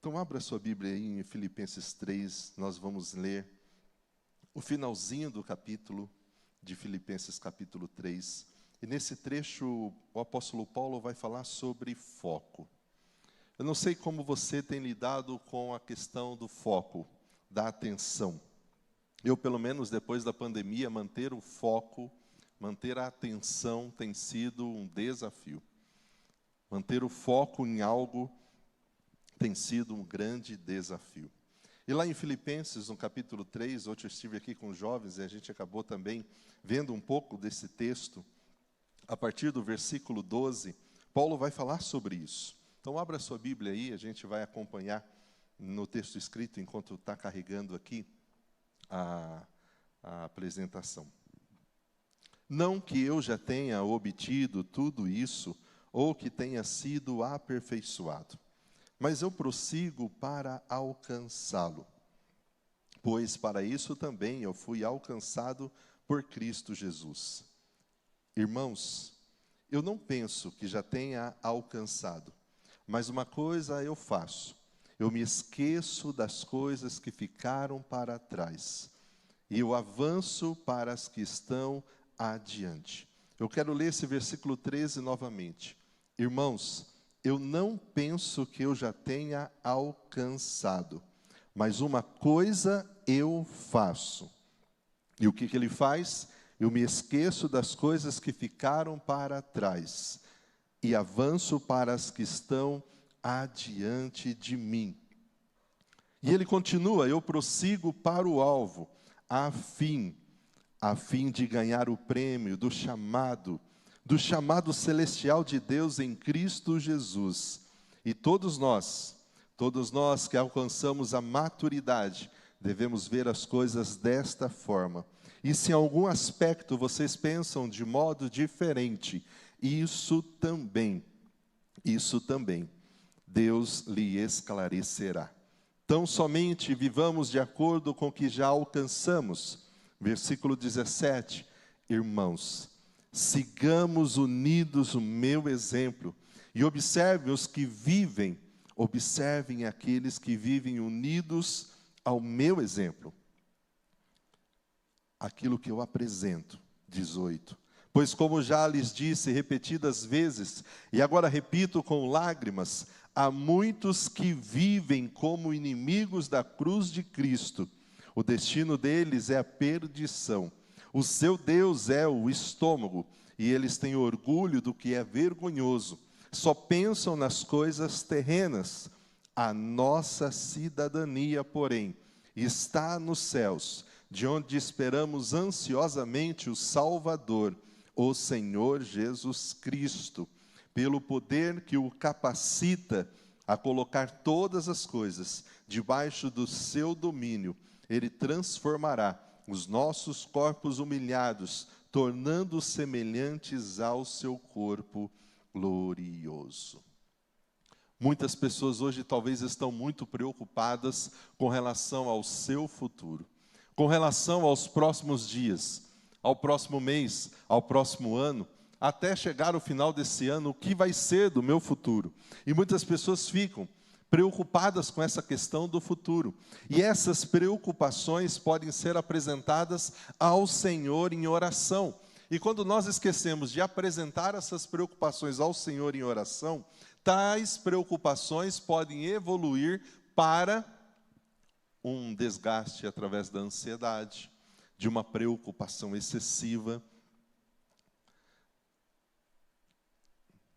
Então, abra sua Bíblia aí em Filipenses 3, nós vamos ler o finalzinho do capítulo de Filipenses capítulo 3. E nesse trecho, o apóstolo Paulo vai falar sobre foco. Eu não sei como você tem lidado com a questão do foco, da atenção. Eu, pelo menos depois da pandemia, manter o foco, manter a atenção tem sido um desafio. Manter o foco em algo tem sido um grande desafio. E lá em Filipenses, no capítulo 3, hoje eu estive aqui com os jovens e a gente acabou também vendo um pouco desse texto. A partir do versículo 12, Paulo vai falar sobre isso. Então, abra sua Bíblia aí, a gente vai acompanhar no texto escrito, enquanto está carregando aqui a apresentação. Não que eu já tenha obtido tudo isso, ou que tenha sido aperfeiçoado, mas eu prossigo para alcançá-lo, pois para isso também eu fui alcançado por Cristo Jesus. Irmãos, eu não penso que já tenha alcançado, mas uma coisa eu faço, eu me esqueço das coisas que ficaram para trás, e eu avanço para as que estão adiante. Eu quero ler esse versículo 13 novamente. Irmãos, eu não penso que eu já tenha alcançado, mas uma coisa eu faço. E o que ele faz? Eu me esqueço das coisas que ficaram para trás e avanço para as que estão adiante de mim. E ele continua, eu prossigo para o alvo, a fim de ganhar o prêmio do chamado celestial de Deus em Cristo Jesus. E todos nós que alcançamos a maturidade, devemos ver as coisas desta forma. E se em algum aspecto vocês pensam de modo diferente, isso também, Deus lhe esclarecerá. Tão somente vivamos de acordo com o que já alcançamos. Versículo 17, irmãos, sigamos unidos o meu exemplo, e observem aqueles que vivem unidos ao meu exemplo. Aquilo que eu apresento, 18. Pois como já lhes disse repetidas vezes, e agora repito com lágrimas, há muitos que vivem como inimigos da cruz de Cristo. O destino deles é a perdição. O seu Deus é o estômago, e eles têm orgulho do que é vergonhoso. Só pensam nas coisas terrenas. A nossa cidadania, porém, está nos céus, de onde esperamos ansiosamente o Salvador, o Senhor Jesus Cristo, pelo poder que o capacita a colocar todas as coisas debaixo do seu domínio. Ele transformará os nossos corpos humilhados, tornando-os semelhantes ao seu corpo glorioso. Muitas pessoas hoje talvez estão muito preocupadas com relação ao seu futuro, com relação aos próximos dias, ao próximo mês, ao próximo ano, até chegar o final desse ano, o que vai ser do meu futuro? E muitas pessoas ficam preocupadas com essa questão do futuro. E essas preocupações podem ser apresentadas ao Senhor em oração. E quando nós esquecemos de apresentar essas preocupações ao Senhor em oração, tais preocupações podem evoluir para um desgaste através da ansiedade, de uma preocupação excessiva.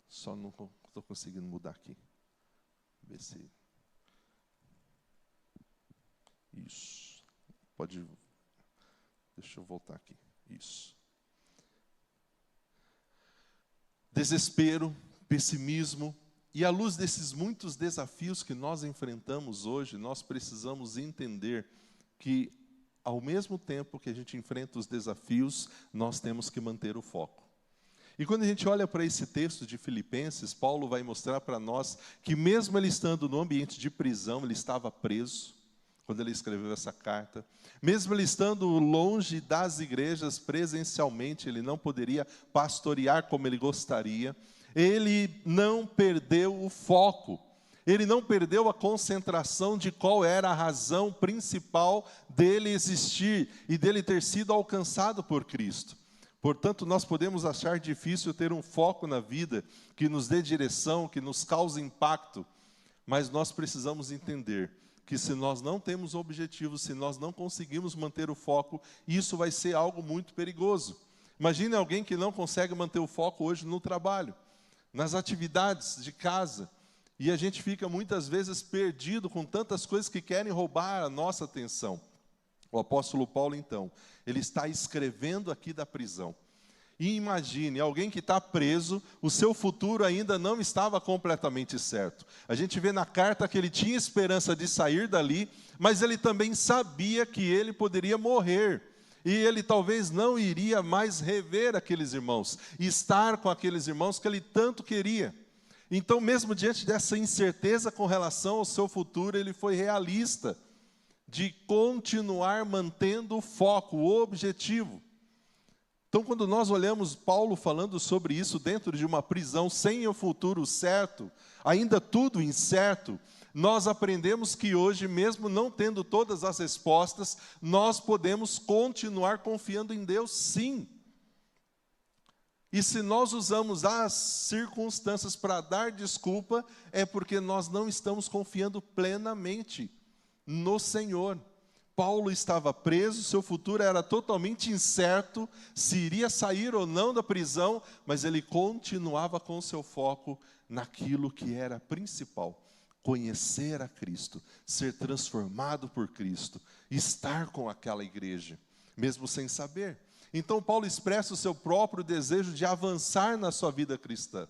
Só não estou conseguindo mudar aqui. Ver se... Isso. Pode... Deixa eu voltar aqui. Isso. Desespero, pessimismo. E à luz desses muitos desafios que nós enfrentamos hoje, nós precisamos entender que, ao mesmo tempo que a gente enfrenta os desafios, nós temos que manter o foco. E quando a gente olha para esse texto de Filipenses, Paulo vai mostrar para nós que mesmo ele estando no ambiente de prisão, ele estava preso, quando ele escreveu essa carta. Mesmo ele estando longe das igrejas presencialmente, ele não poderia pastorear como ele gostaria. Ele não perdeu o foco. Ele não perdeu a concentração de qual era a razão principal dele existir e dele ter sido alcançado por Cristo. Portanto, nós podemos achar difícil ter um foco na vida que nos dê direção, que nos cause impacto, mas nós precisamos entender que se nós não temos objetivo, se nós não conseguimos manter o foco, isso vai ser algo muito perigoso. Imagine alguém que não consegue manter o foco hoje no trabalho, nas atividades de casa, e a gente fica muitas vezes perdido com tantas coisas que querem roubar a nossa atenção. O apóstolo Paulo, então, ele está escrevendo aqui da prisão. E imagine, alguém que está preso, o seu futuro ainda não estava completamente certo. A gente vê na carta que ele tinha esperança de sair dali, mas ele também sabia que ele poderia morrer. E ele talvez não iria mais rever aqueles irmãos, estar com aqueles irmãos que ele tanto queria. Então, mesmo diante dessa incerteza com relação ao seu futuro, ele foi realista de continuar mantendo o foco, o objetivo. Então, quando nós olhamos Paulo falando sobre isso dentro de uma prisão, sem o futuro certo, ainda tudo incerto, nós aprendemos que hoje, mesmo não tendo todas as respostas, nós podemos continuar confiando em Deus, sim. E se nós usamos as circunstâncias para dar desculpa, é porque nós não estamos confiando plenamente no Senhor. Paulo estava preso, seu futuro era totalmente incerto, se iria sair ou não da prisão, mas ele continuava com seu foco naquilo que era principal: conhecer a Cristo, ser transformado por Cristo, estar com aquela igreja, mesmo sem saber. Então Paulo expressa o seu próprio desejo de avançar na sua vida cristã.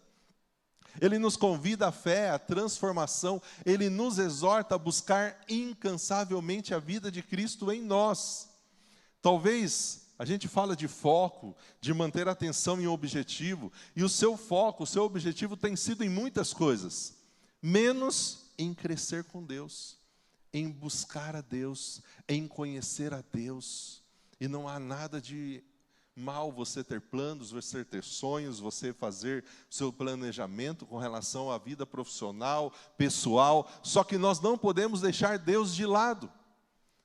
Ele nos convida à fé, à transformação, ele nos exorta a buscar incansavelmente a vida de Cristo em nós. Talvez a gente fala de foco, de manter a atenção em um objetivo, e o seu foco, o seu objetivo tem sido em muitas coisas, menos em crescer com Deus, em buscar a Deus, em conhecer a Deus. E não há nada de mal você ter planos, você ter sonhos, você fazer seu planejamento com relação à vida profissional, pessoal, só que nós não podemos deixar Deus de lado,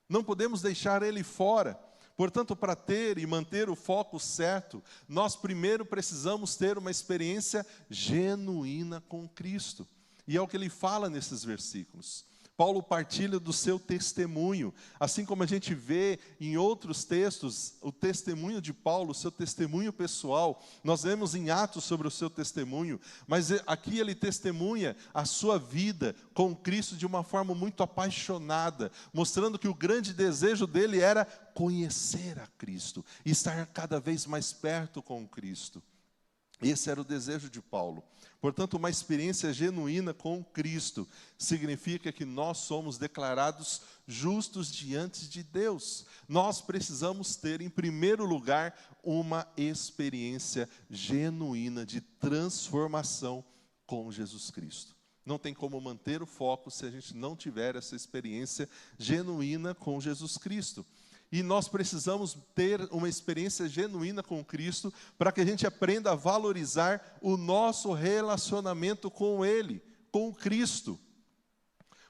não podemos deixar Ele fora. Portanto, para ter e manter o foco certo, nós primeiro precisamos ter uma experiência genuína com Cristo. E é o que ele fala nesses versículos. Paulo partilha do seu testemunho, assim como a gente vê em outros textos, o testemunho de Paulo, o seu testemunho pessoal. Nós vemos em Atos sobre o seu testemunho, mas aqui ele testemunha a sua vida com Cristo de uma forma muito apaixonada, mostrando que o grande desejo dele era conhecer a Cristo, estar cada vez mais perto com Cristo. Esse era o desejo de Paulo. Portanto, uma experiência genuína com Cristo significa que nós somos declarados justos diante de Deus. Nós precisamos ter, em primeiro lugar, uma experiência genuína de transformação com Jesus Cristo. Não tem como manter o foco se a gente não tiver essa experiência genuína com Jesus Cristo. E nós precisamos ter uma experiência genuína com Cristo para que a gente aprenda a valorizar o nosso relacionamento com Ele, com Cristo.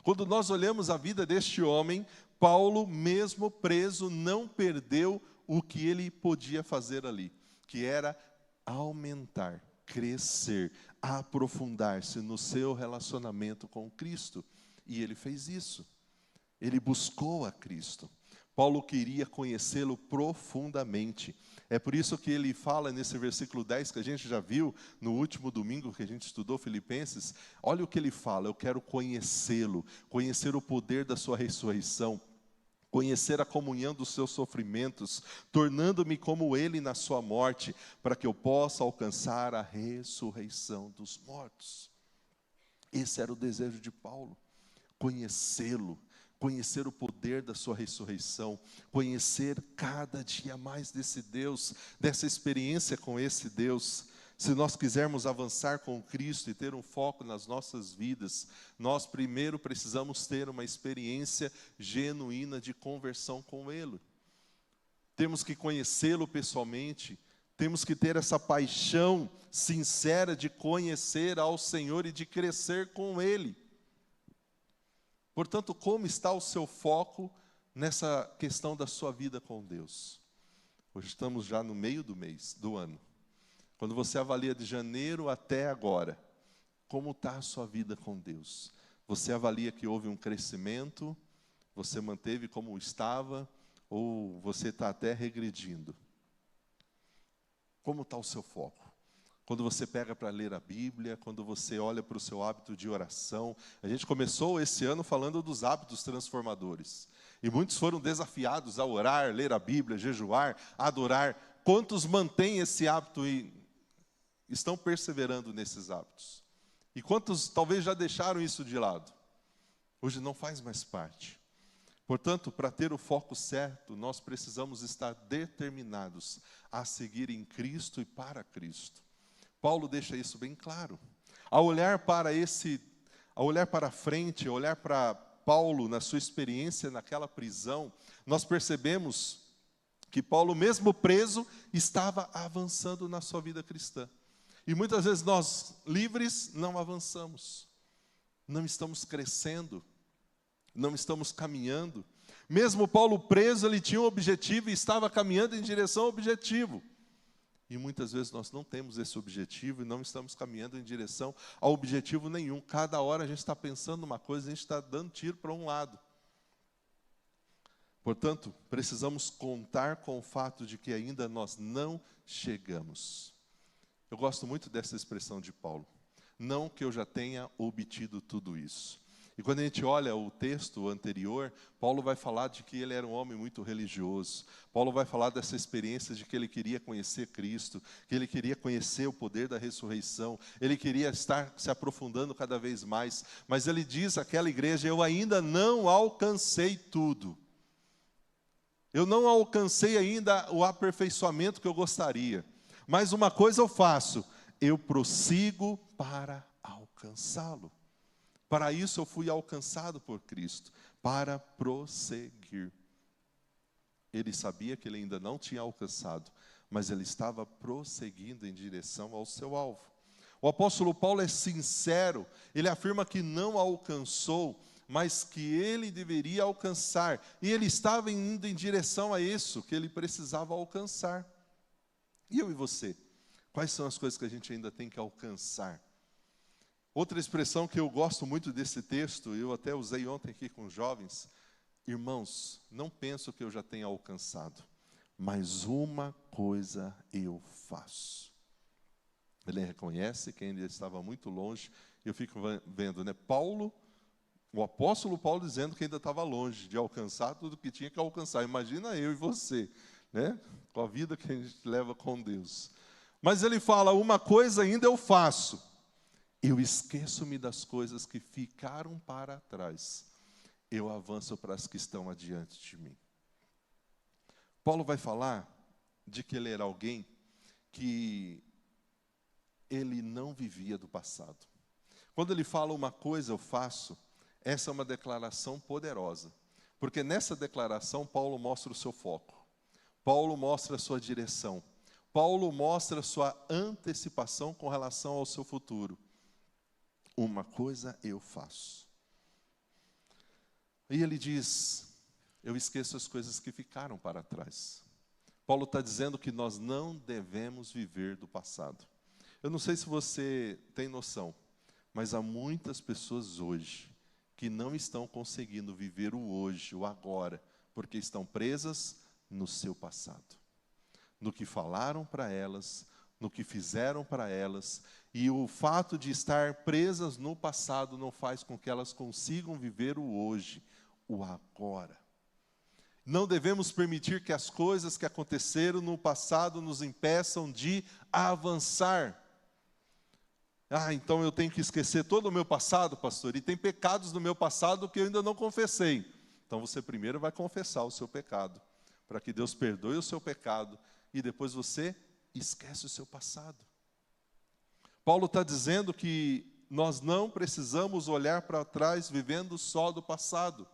Quando nós olhamos a vida deste homem, Paulo, mesmo preso, não perdeu o que ele podia fazer ali, que era aumentar, crescer, aprofundar-se no seu relacionamento com Cristo. E ele fez isso. Ele buscou a Cristo. Paulo queria conhecê-lo profundamente. É por isso que ele fala nesse versículo 10, que a gente já viu no último domingo que a gente estudou Filipenses. Olha o que ele fala: eu quero conhecê-lo, conhecer o poder da sua ressurreição, conhecer a comunhão dos seus sofrimentos, tornando-me como ele na sua morte, para que eu possa alcançar a ressurreição dos mortos. Esse era o desejo de Paulo, conhecê-lo, conhecer o poder da sua ressurreição, conhecer cada dia mais desse Deus, dessa experiência com esse Deus. Se nós quisermos avançar com Cristo e ter um foco nas nossas vidas, nós primeiro precisamos ter uma experiência genuína de conversão com Ele. Temos que conhecê-lo pessoalmente, temos que ter essa paixão sincera de conhecer ao Senhor e de crescer com Ele. Portanto, como está o seu foco nessa questão da sua vida com Deus? Hoje estamos já no meio do mês, do ano. Quando você avalia de janeiro até agora, como está a sua vida com Deus? Você avalia que houve um crescimento, você manteve como estava, ou você está até regredindo? Como está o seu foco? Quando você pega para ler a Bíblia, quando você olha para o seu hábito de oração. A gente começou esse ano falando dos hábitos transformadores. E muitos foram desafiados a orar, ler a Bíblia, jejuar, adorar. Quantos mantêm esse hábito e estão perseverando nesses hábitos? E quantos talvez já deixaram isso de lado? Hoje não faz mais parte. Portanto, para ter o foco certo, nós precisamos estar determinados a seguir em Cristo e para Cristo. Paulo deixa isso bem claro. Ao olhar para frente, ao olhar para Paulo na sua experiência naquela prisão, nós percebemos que Paulo, mesmo preso, estava avançando na sua vida cristã. E muitas vezes nós, livres, não avançamos, não estamos crescendo, não estamos caminhando. Mesmo Paulo preso, ele tinha um objetivo e estava caminhando em direção ao objetivo. E muitas vezes nós não temos esse objetivo e não estamos caminhando em direção a objetivo nenhum. Cada hora a gente está pensando uma coisa, a gente está dando tiro para um lado. Portanto, precisamos contar com o fato de que ainda nós não chegamos. Eu gosto muito dessa expressão de Paulo. Não que eu já tenha obtido tudo isso. E quando a gente olha o texto anterior, Paulo vai falar de que ele era um homem muito religioso. Paulo vai falar dessa experiência de que ele queria conhecer Cristo, que ele queria conhecer o poder da ressurreição, ele queria estar se aprofundando cada vez mais. Mas ele diz àquela igreja: eu ainda não alcancei tudo. Eu não alcancei ainda o aperfeiçoamento que eu gostaria. Mas uma coisa eu faço, eu prossigo para alcançá-lo. Para isso eu fui alcançado por Cristo, para prosseguir. Ele sabia que ele ainda não tinha alcançado, mas ele estava prosseguindo em direção ao seu alvo. O apóstolo Paulo é sincero, ele afirma que não alcançou, mas que ele deveria alcançar. E ele estava indo em direção a isso que ele precisava alcançar. E eu e você? Quais são as coisas que a gente ainda tem que alcançar? Outra expressão que eu gosto muito desse texto, eu até usei ontem aqui com os jovens: irmãos, não penso que eu já tenha alcançado, mas uma coisa eu faço. Ele reconhece que ainda estava muito longe. Eu fico vendo, né? Paulo, o apóstolo Paulo dizendo que ainda estava longe de alcançar tudo que tinha que alcançar. Imagina eu e você, né? Com a vida que a gente leva com Deus. Mas ele fala: uma coisa ainda eu faço. Eu esqueço-me das coisas que ficaram para trás. Eu avanço para as que estão adiante de mim. Paulo vai falar de que ele era alguém que ele não vivia do passado. Quando ele fala uma coisa eu faço, essa é uma declaração poderosa. Porque nessa declaração Paulo mostra o seu foco. Paulo mostra a sua direção. Paulo mostra a sua antecipação com relação ao seu futuro. Uma coisa eu faço. E ele diz: eu esqueço as coisas que ficaram para trás. Paulo está dizendo que nós não devemos viver do passado. Eu não sei se você tem noção, mas há muitas pessoas hoje que não estão conseguindo viver o hoje, o agora, porque estão presas no seu passado. No que falaram para elas, no que fizeram para elas, e o fato de estar presas no passado não faz com que elas consigam viver o hoje, o agora. Não devemos permitir que as coisas que aconteceram no passado nos impeçam de avançar. Então eu tenho que esquecer todo o meu passado, pastor, e tem pecados no meu passado que eu ainda não confessei. Então você primeiro vai confessar o seu pecado, para que Deus perdoe o seu pecado, e depois você esquece o seu passado. Paulo está dizendo que nós não precisamos olhar para trás vivendo só do passado.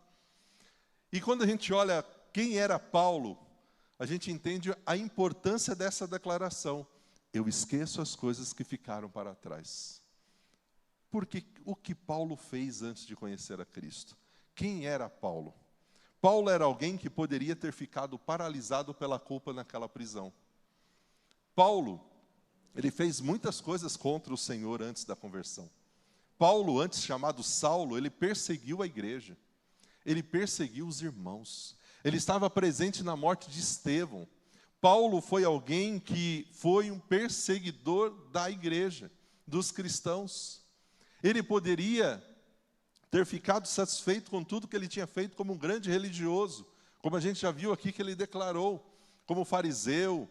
E quando a gente olha quem era Paulo, a gente entende a importância dessa declaração. Eu esqueço as coisas que ficaram para trás. Porque o que Paulo fez antes de conhecer a Cristo? Quem era Paulo? Paulo era alguém que poderia ter ficado paralisado pela culpa naquela prisão. Paulo, ele fez muitas coisas contra o Senhor antes da conversão. Paulo, antes chamado Saulo, ele perseguiu a igreja. Ele perseguiu os irmãos. Ele estava presente na morte de Estevão. Paulo foi alguém que foi um perseguidor da igreja, dos cristãos. Ele poderia ter ficado satisfeito com tudo que ele tinha feito como um grande religioso, como a gente já viu aqui que ele declarou, como fariseu,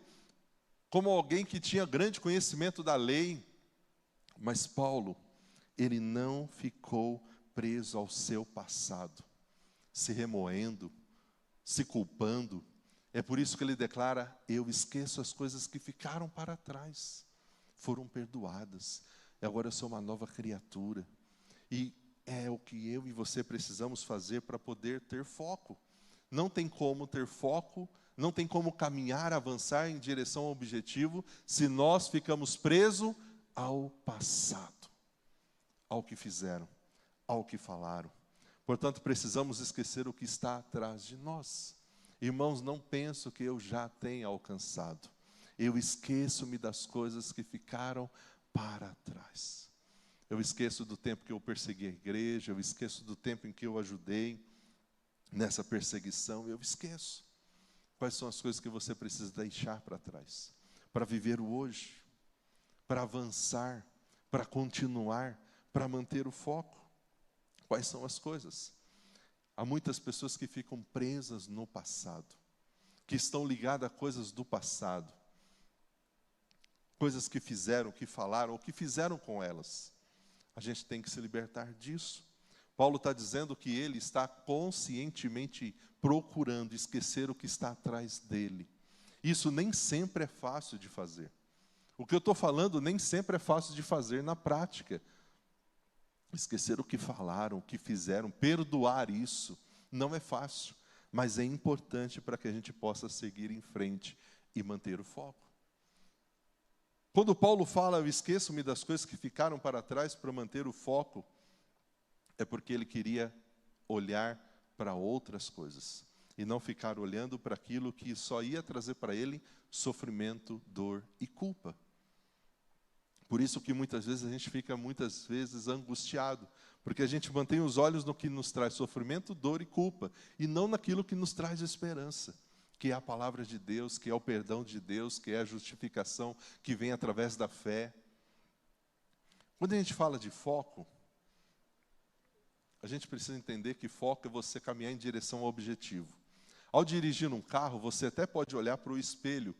como alguém que tinha grande conhecimento da lei. Mas Paulo, ele não ficou preso ao seu passado, se remoendo, se culpando. É por isso que ele declara: eu esqueço as coisas que ficaram para trás, foram perdoadas, e agora eu sou uma nova criatura. E é o que eu e você precisamos fazer para poder ter foco. Não tem como ter foco, não tem como caminhar, avançar em direção ao objetivo, se nós ficamos presos ao passado, ao que fizeram, ao que falaram. Portanto, precisamos esquecer o que está atrás de nós. Irmãos, não penso que eu já tenha alcançado. Eu esqueço-me das coisas que ficaram para trás. Eu esqueço do tempo que eu persegui a igreja, eu esqueço do tempo em que eu ajudei nessa perseguição, eu esqueço. Quais são as coisas que você precisa deixar para trás? Para viver o hoje, para avançar, para continuar, para manter o foco. Quais são as coisas? Há muitas pessoas que ficam presas no passado, que estão ligadas a coisas do passado, coisas que fizeram, que falaram, ou que fizeram com elas. A gente tem que se libertar disso. Paulo está dizendo que ele está conscientemente procurando esquecer o que está atrás dele. Isso nem sempre é fácil de fazer. O que eu estou falando nem sempre é fácil de fazer na prática. Esquecer o que falaram, o que fizeram, perdoar isso, não é fácil, mas é importante para que a gente possa seguir em frente e manter o foco. Quando Paulo fala, eu esqueço-me das coisas que ficaram para trás para manter o foco, é porque ele queria olhar para outras coisas e não ficar olhando para aquilo que só ia trazer para ele sofrimento, dor e culpa. Por isso que muitas vezes a gente fica angustiado, porque a gente mantém os olhos no que nos traz sofrimento, dor e culpa, e não naquilo que nos traz esperança, que é a palavra de Deus, que é o perdão de Deus, que é a justificação que vem através da fé. Quando a gente fala de foco, a gente precisa entender que foco é você caminhar em direção ao objetivo. Ao dirigir um carro, você até pode olhar para o espelho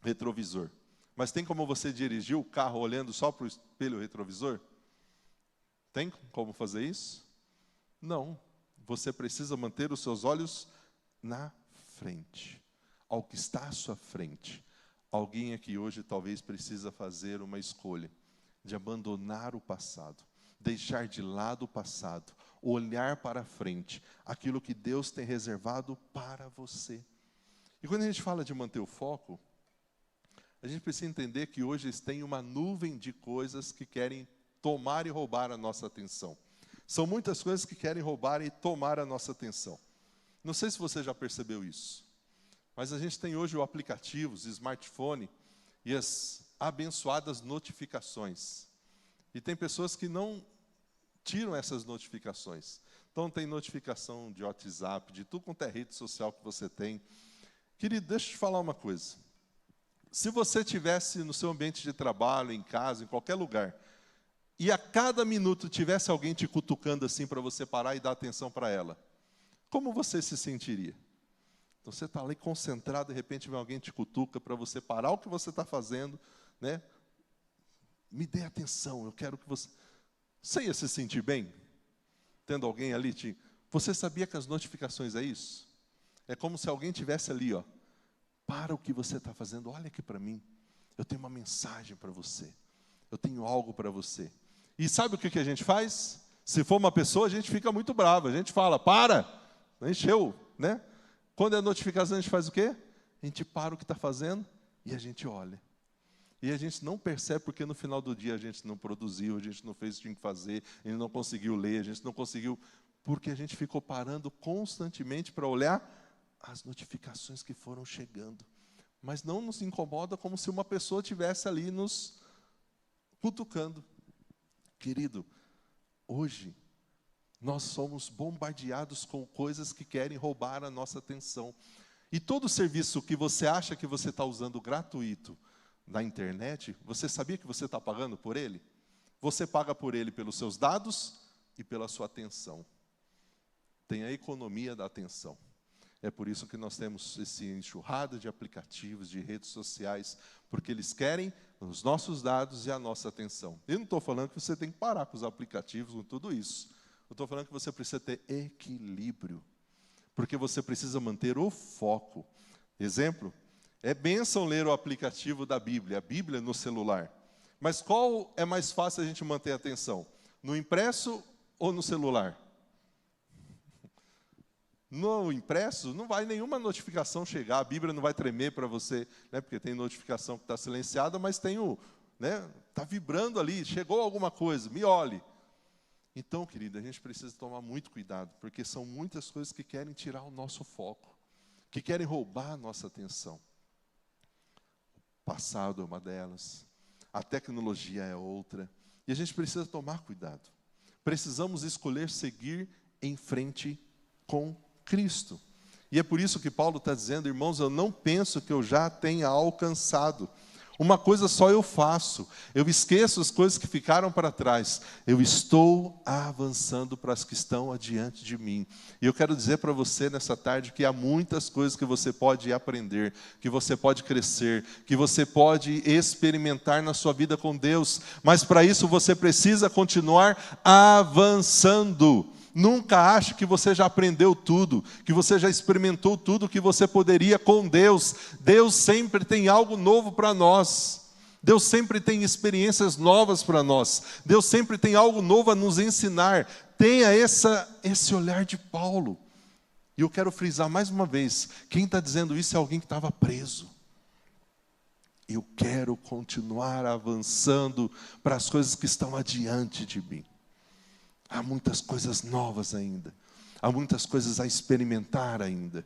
retrovisor. Mas tem como você dirigir o carro olhando só para o espelho retrovisor? Tem como fazer isso? Não. Você precisa manter os seus olhos na frente, ao que está à sua frente. Alguém aqui hoje talvez precisa fazer uma escolha de abandonar o passado, deixar de lado o passado, olhar para frente, aquilo que Deus tem reservado para você. E quando a gente fala de manter o foco, a gente precisa entender que hoje tem uma nuvem de coisas que querem tomar e roubar a nossa atenção. São muitas coisas que querem roubar e tomar a nossa atenção. Não sei se você já percebeu isso, mas a gente tem hoje o aplicativo, os smartphone e as abençoadas notificações. E tem pessoas que não tiram essas notificações. Então tem notificação de WhatsApp, de tudo quanto é rede social que você tem. Querido, deixa eu te falar uma coisa. Se você estivesse no seu ambiente de trabalho, em casa, em qualquer lugar, e a cada minuto tivesse alguém te cutucando assim para você parar e dar atenção para ela, como você se sentiria? Então você está ali concentrado, de repente vem alguém te cutuca para você parar o que você está fazendo, né? Me dê atenção, eu quero que você... Você ia se sentir bem? Tendo alguém ali te... Você sabia que as notificações é isso? É como se alguém tivesse ali, ó. Para o que você está fazendo, olha aqui para mim. Eu tenho uma mensagem para você. Eu tenho algo para você. E sabe o que a gente faz? Se for uma pessoa, a gente fica muito bravo. A gente fala, para, encheu, né? Quando é notificação, a gente faz o quê? A gente para o que está fazendo e a gente olha. E a gente não percebe porque no final do dia a gente não produziu, a gente não fez o que tinha que fazer, a gente não conseguiu ler, a gente não conseguiu Porque a gente ficou parando constantemente para olhar as notificações que foram chegando. Mas não nos incomoda como se uma pessoa estivesse ali nos cutucando. Querido, hoje nós somos bombardeados com coisas que querem roubar a nossa atenção. E todo serviço que você acha que você está usando gratuito na internet, você sabia que você está pagando por ele? Você paga por ele pelos seus dados e pela sua atenção. Tem a economia da atenção. É por isso que nós temos esse enxurrado de aplicativos, de redes sociais, porque eles querem os nossos dados e a nossa atenção. Eu não estou falando que você tem que parar com os aplicativos, com tudo isso. Eu estou falando que você precisa ter equilíbrio, porque você precisa manter o foco. Exemplo, é bênção ler o aplicativo da Bíblia, a Bíblia no celular. Mas qual é mais fácil a gente manter a atenção? No impresso ou no celular? No impresso, não vai nenhuma notificação chegar, a Bíblia não vai tremer para você, né, porque tem notificação que está silenciada, mas tem está vibrando ali, chegou alguma coisa, me olhe. Então, querido, a gente precisa tomar muito cuidado, porque são muitas coisas que querem tirar o nosso foco, que querem roubar a nossa atenção. O passado é uma delas, a tecnologia é outra, e a gente precisa tomar cuidado. Precisamos escolher seguir em frente com Cristo. E é por isso que Paulo está dizendo, irmãos, eu não penso que eu já tenha alcançado. Uma coisa só eu faço, eu esqueço as coisas que ficaram para trás, eu estou avançando para as que estão adiante de mim. E eu quero dizer para você nessa tarde que há muitas coisas que você pode aprender, que você pode crescer, que você pode experimentar na sua vida com Deus, mas para isso você precisa continuar avançando. Nunca ache que você já aprendeu tudo, que você já experimentou tudo que você poderia com Deus. Deus sempre tem algo novo para nós. Deus sempre tem experiências novas para nós. Deus sempre tem algo novo a nos ensinar. Tenha esse olhar de Paulo. E eu quero frisar mais uma vez, quem está dizendo isso é alguém que estava preso. Eu quero continuar avançando para as coisas que estão adiante de mim. Há muitas coisas novas ainda. Há muitas coisas a experimentar ainda.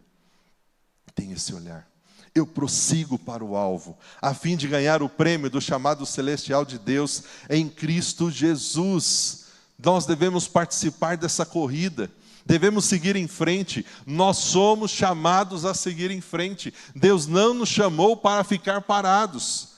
Tem esse olhar. Eu prossigo para o alvo, a fim de ganhar o prêmio do chamado celestial de Deus em Cristo Jesus. Nós devemos participar dessa corrida. Devemos seguir em frente. Nós somos chamados a seguir em frente. Deus não nos chamou para ficar parados.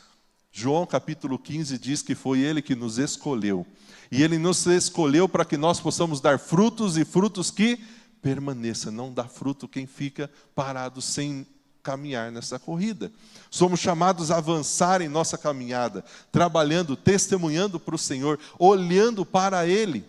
João capítulo 15 diz que foi Ele que nos escolheu. E Ele nos escolheu para que nós possamos dar frutos e frutos que permaneçam. Não dá fruto quem fica parado sem caminhar nessa corrida. Somos chamados a avançar em nossa caminhada, trabalhando, testemunhando para o Senhor, olhando para Ele.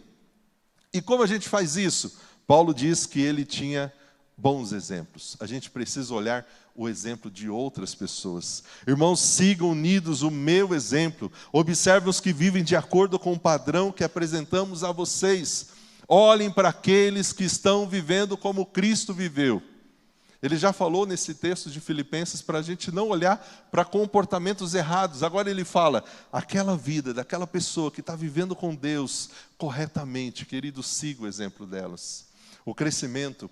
E como a gente faz isso? Paulo diz que ele tinha bons exemplos. A gente precisa olhar o exemplo de outras pessoas. Irmãos, sigam unidos o meu exemplo. Observem os que vivem de acordo com o padrão que apresentamos a vocês. Olhem para aqueles que estão vivendo como Cristo viveu. Ele já falou nesse texto de Filipenses para a gente não olhar para comportamentos errados. Agora ele fala, aquela vida daquela pessoa que está vivendo com Deus corretamente, querido, siga o exemplo delas. O crescimento,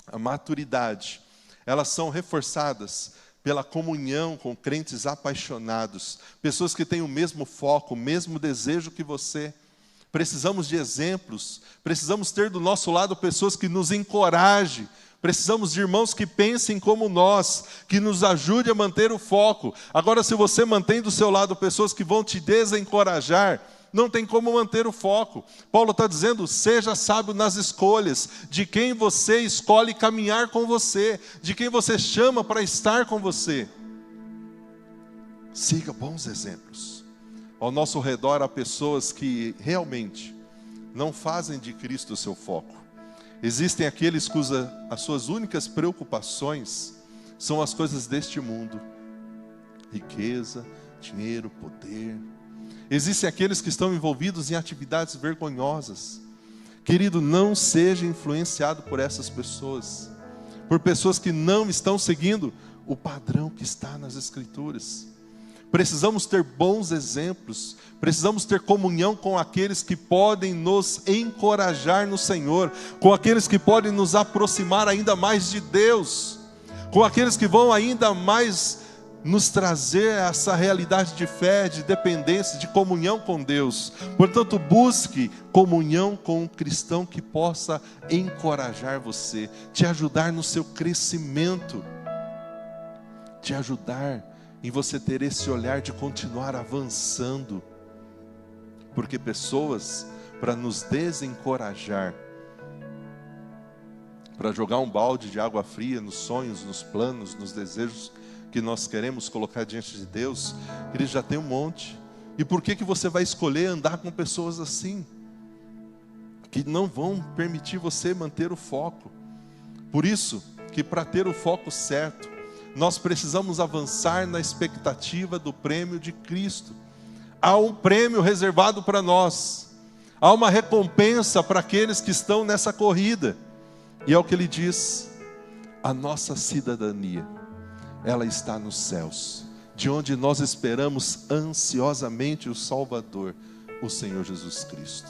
a maturidade, elas são reforçadas pela comunhão com crentes apaixonados, pessoas que têm o mesmo foco, o mesmo desejo que você. Precisamos de exemplos, precisamos ter do nosso lado pessoas que nos encorajem, precisamos de irmãos que pensem como nós, que nos ajudem a manter o foco. Agora, se você mantém do seu lado pessoas que vão te desencorajar, não tem como manter o foco. Paulo está dizendo, seja sábio nas escolhas, de quem você escolhe caminhar com você, de quem você chama para estar com você. Siga bons exemplos. Ao nosso redor há pessoas que realmente não fazem de Cristo o seu foco. Existem aqueles as suas únicas preocupações são as coisas deste mundo. Riqueza, dinheiro, poder. Existem aqueles que estão envolvidos em atividades vergonhosas. Querido, não seja influenciado por essas pessoas. Por pessoas que não estão seguindo o padrão que está nas Escrituras. precisamos ter bons exemplos, precisamos ter comunhão com aqueles que podem nos encorajar no Senhor, com aqueles que podem nos aproximar ainda mais de Deus, com aqueles que vão ainda mais nos trazer essa realidade de fé, de dependência, de comunhão com Deus. Portanto, busque comunhão com um cristão que possa encorajar você, te ajudar no seu crescimento, te ajudar em você ter esse olhar de continuar avançando. Porque pessoas, para nos desencorajar, para jogar um balde de água fria nos sonhos, nos planos, nos desejos que nós queremos colocar diante de Deus, Ele já tem um monte. E por que você vai escolher andar com pessoas assim? Que não vão permitir você manter o foco. Por isso, que para ter o foco certo, nós precisamos avançar na expectativa do prêmio de Cristo. Há um prêmio reservado para nós. Há uma recompensa para aqueles que estão nessa corrida. E é o que ele diz: a nossa cidadania, ela está nos céus, de onde nós esperamos ansiosamente o Salvador, o Senhor Jesus Cristo.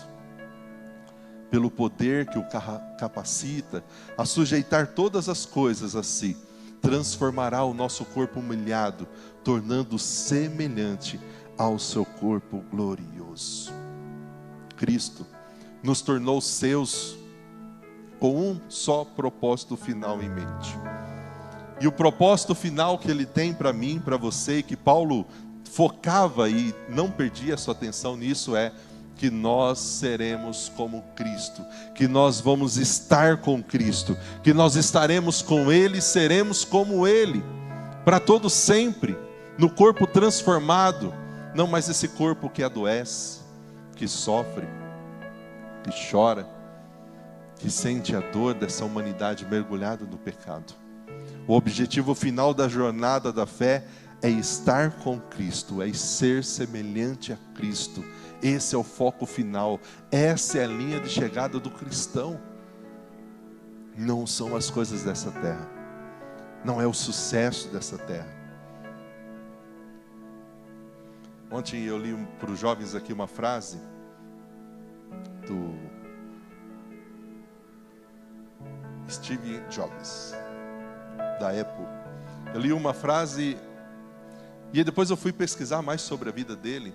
Pelo poder que o capacita a sujeitar todas as coisas a si, transformará o nosso corpo humilhado, tornando semelhante ao seu corpo glorioso. Cristo nos tornou seus com um só propósito final em mente. E o propósito final que Ele tem para mim, para você, e que Paulo focava e não perdia sua atenção nisso, é que nós seremos como Cristo, que nós vamos estar com Cristo, que nós estaremos com Ele, seremos como Ele, para todo sempre, no corpo transformado, não mais esse corpo que adoece, que sofre, que chora, que sente a dor dessa humanidade mergulhada no pecado. O objetivo final da jornada da fé é estar com Cristo, é ser semelhante a Cristo. Esse é o foco final, essa é a linha de chegada do cristão. Não são as coisas dessa terra, não é o sucesso dessa terra. Ontem eu li para os jovens aqui uma frase do Steve Jobs, da Apple. Eu li uma frase e depois eu fui pesquisar mais sobre a vida dele.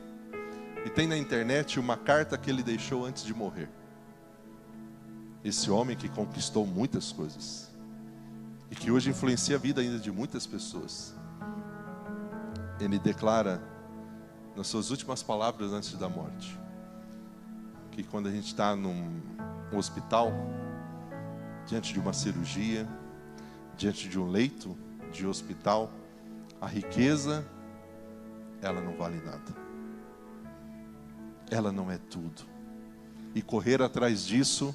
E tem na internet uma carta que ele deixou antes de morrer. Esse homem que conquistou muitas coisas e que hoje influencia a vida ainda de muitas pessoas. Ele declara nas suas últimas palavras antes da morte, que quando a gente está num hospital, diante de uma cirurgia, diante de um leito de hospital, a riqueza, ela não vale nada. Ela não é tudo. E correr atrás disso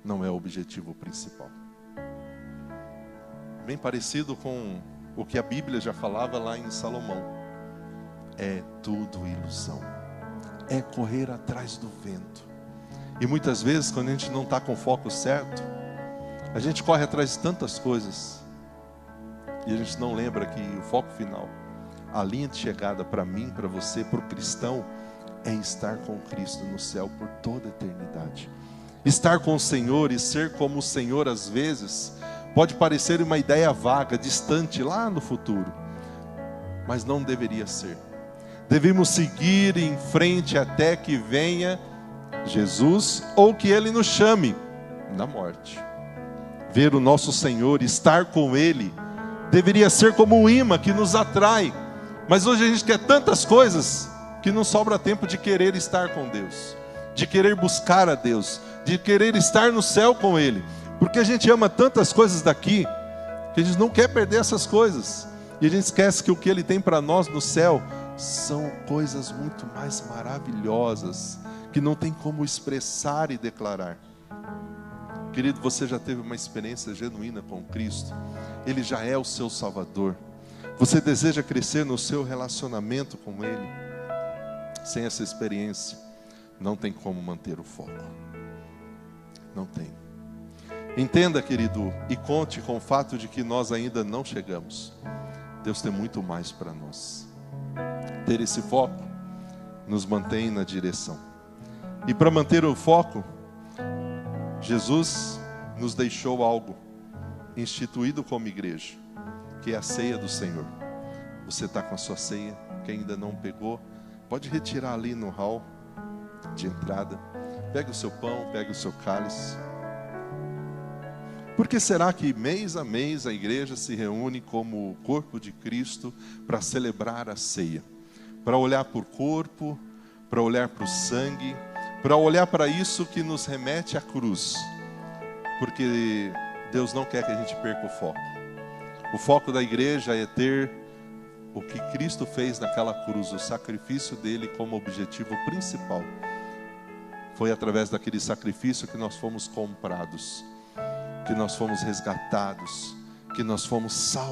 não é o objetivo principal. Bem parecido com o que a Bíblia já falava lá em Salomão. É tudo ilusão. É correr atrás do vento. E muitas vezes, quando a gente não está com o foco certo, a gente corre atrás de tantas coisas e a gente não lembra que o foco final, a linha de chegada para mim, para você, para o cristão, é estar com Cristo no céu por toda a eternidade. Estar com o Senhor e ser como o Senhor, às vezes, pode parecer uma ideia vaga, distante lá no futuro, mas não deveria ser. Devemos seguir em frente até que venha Jesus, ou que Ele nos chame na morte. Ver o nosso Senhor, estar com Ele, deveria ser como um imã que nos atrai. Mas hoje a gente quer tantas coisas que não sobra tempo de querer estar com Deus, de querer buscar a Deus, de querer estar no céu com Ele. Porque a gente ama tantas coisas daqui, que a gente não quer perder essas coisas. E a gente esquece que o que Ele tem para nós no céu são coisas muito mais maravilhosas, que não tem como expressar e declarar. Querido, você já teve uma experiência genuína com Cristo? Ele já é o seu Salvador. Você deseja crescer no seu relacionamento com Ele? Sem essa experiência, não tem como manter o foco. Não tem. Entenda, querido, e conte com o fato de que nós ainda não chegamos. Deus tem muito mais para nós. Ter esse foco nos mantém na direção. E para manter o foco, Jesus nos deixou algo instituído como igreja, que é a ceia do Senhor. Você está com a sua ceia, quem ainda não pegou, pode retirar ali no hall de entrada. Pegue o seu pão, pegue o seu cálice. Por que será que mês a mês a igreja se reúne como o corpo de Cristo para celebrar a ceia? Para olhar para o corpo, para olhar para o sangue, para olhar para isso que nos remete à cruz. Porque Deus não quer que a gente perca o foco. O foco da igreja é ter o que Cristo fez naquela cruz, o sacrifício dele como objetivo principal. Foi através daquele sacrifício que nós fomos comprados, que nós fomos resgatados, que nós fomos salvos.